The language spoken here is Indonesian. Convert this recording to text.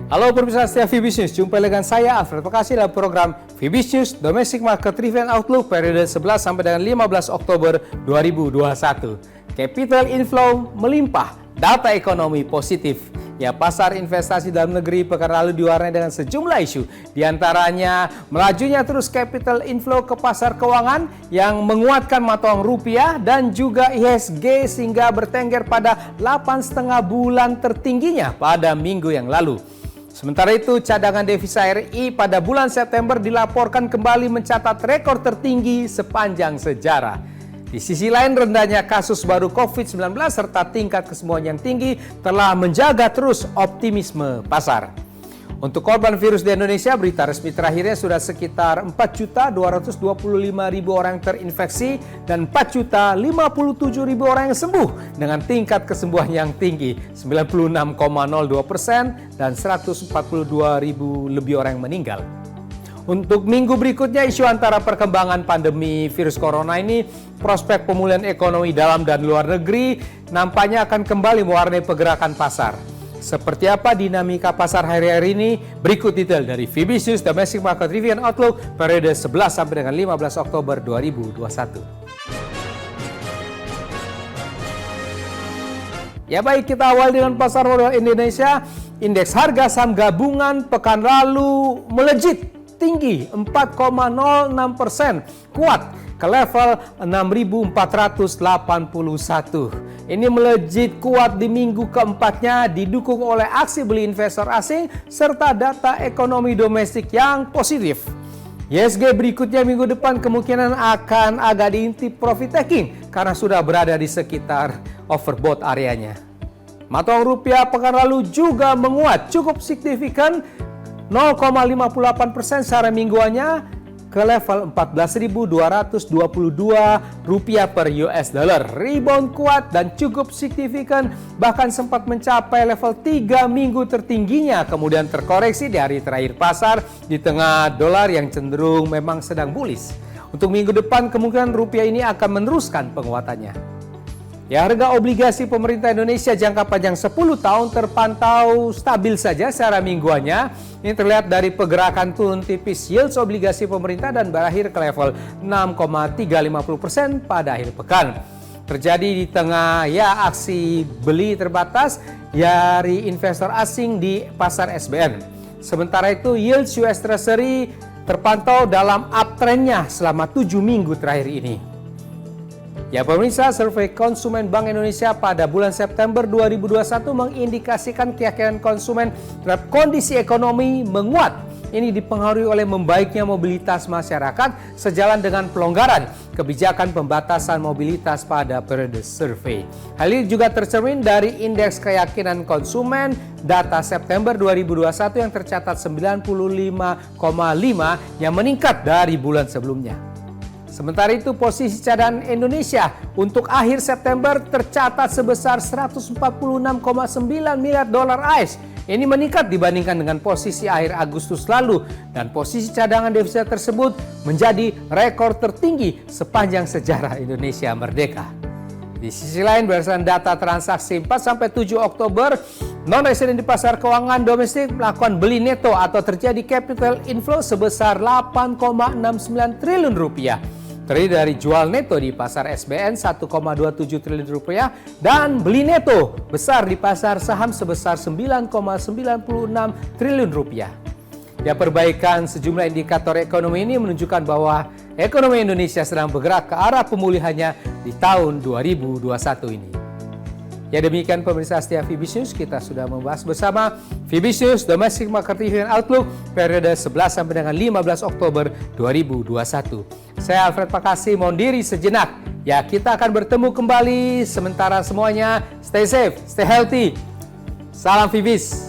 Halo pemirsa setia Fibis News, jumpa dengan saya Alfred Pakasi dalam program Fibis News Domestic Market Review and Outlook periode 11 sampai dengan 15 Oktober 2021. Capital inflow melimpah, data ekonomi positif. Ya, pasar investasi dalam negeri pekan lalu diwarnai dengan sejumlah isu. Di antaranya melajunya terus capital inflow ke pasar keuangan yang menguatkan mata uang rupiah dan juga IHSG sehingga bertengger pada 8,5 bulan tertingginya pada minggu yang lalu. Sementara itu, cadangan devisa RI pada bulan September dilaporkan kembali mencatat rekor tertinggi sepanjang sejarah. Di sisi lain, rendahnya kasus baru COVID-19 serta tingkat kesembuhan yang tinggi telah menjaga terus optimisme pasar. Untuk korban virus di Indonesia, berita resmi terakhirnya sudah sekitar 4.225.000 orang terinfeksi dan 4.057.000 orang yang sembuh dengan tingkat kesembuhan yang tinggi 96,02% dan 142.000 lebih orang yang meninggal. Untuk minggu berikutnya, isu antara perkembangan pandemi virus corona ini, prospek pemulihan ekonomi dalam dan luar negeri nampaknya akan kembali mewarnai pergerakan pasar. Seperti apa dinamika pasar hari-hari ini? Berikut detail dari Fibis News Domestic Market Review and Outlook periode 11 sampai dengan 15 Oktober 2021. Ya baik, kita awal dengan pasar modal Indonesia. Indeks harga saham gabungan pekan lalu melejit tinggi 4,06%, kuat ke level 6.481. Ini melejit kuat di minggu keempatnya didukung oleh aksi beli investor asing serta data ekonomi domestik yang positif. IHSG berikutnya minggu depan kemungkinan akan agak diintip profit taking karena sudah berada di sekitar overbought areanya. Mata uang rupiah pekan lalu juga menguat cukup signifikan 0,58% secara mingguannya ke level 14.222 rupiah per US dollar. Rebound kuat dan cukup signifikan, bahkan sempat mencapai level 3 minggu tertingginya, kemudian terkoreksi di hari terakhir pasar di tengah dolar yang cenderung memang sedang bullish. Untuk minggu depan kemungkinan rupiah ini akan meneruskan penguatannya. Ya, harga obligasi pemerintah Indonesia jangka panjang 10 tahun terpantau stabil saja secara mingguannya. Ini terlihat dari pergerakan turun tipis yields obligasi pemerintah dan berakhir ke level 6,350% pada akhir pekan. Terjadi di tengah aksi beli terbatas dari investor asing di pasar SBN. Sementara itu yields US Treasury terpantau dalam uptrendnya selama 7 minggu terakhir ini. Ya pemirsa, survei konsumen Bank Indonesia pada bulan September 2021 mengindikasikan keyakinan konsumen terhadap kondisi ekonomi menguat. Ini dipengaruhi oleh membaiknya mobilitas masyarakat sejalan dengan pelonggaran kebijakan pembatasan mobilitas pada periode survei. Hal ini juga tercermin dari indeks keyakinan konsumen data September 2021 yang tercatat 95,5 yang meningkat dari bulan sebelumnya. Sementara itu, posisi cadangan Indonesia untuk akhir September tercatat sebesar 146,9 miliar dolar AS. Ini meningkat dibandingkan dengan posisi akhir Agustus lalu dan posisi cadangan devisa tersebut menjadi rekor tertinggi sepanjang sejarah Indonesia merdeka. Di sisi lain, berdasarkan data transaksi 4-7 Oktober, non-resident di pasar keuangan domestik melakukan beli neto atau terjadi capital inflow sebesar 8,69 triliun rupiah. Terdiri dari jual neto di pasar SBN 1,27 triliun rupiah dan beli neto besar di pasar saham sebesar 9,96 triliun rupiah. Ya, perbaikan sejumlah indikator ekonomi ini menunjukkan bahwa ekonomi Indonesia sedang bergerak ke arah pemulihannya di tahun 2021 ini. Ya, demikian pemirsa setia Fibis News, kita sudah membahas bersama Fibis News Domestic Market Review and Outlook periode 11 sampai dengan 15 Oktober 2021. Saya Alfred Pakasi mohon diri sejenak. Ya, kita akan bertemu kembali, sementara semuanya stay safe, stay healthy. Salam Fibis.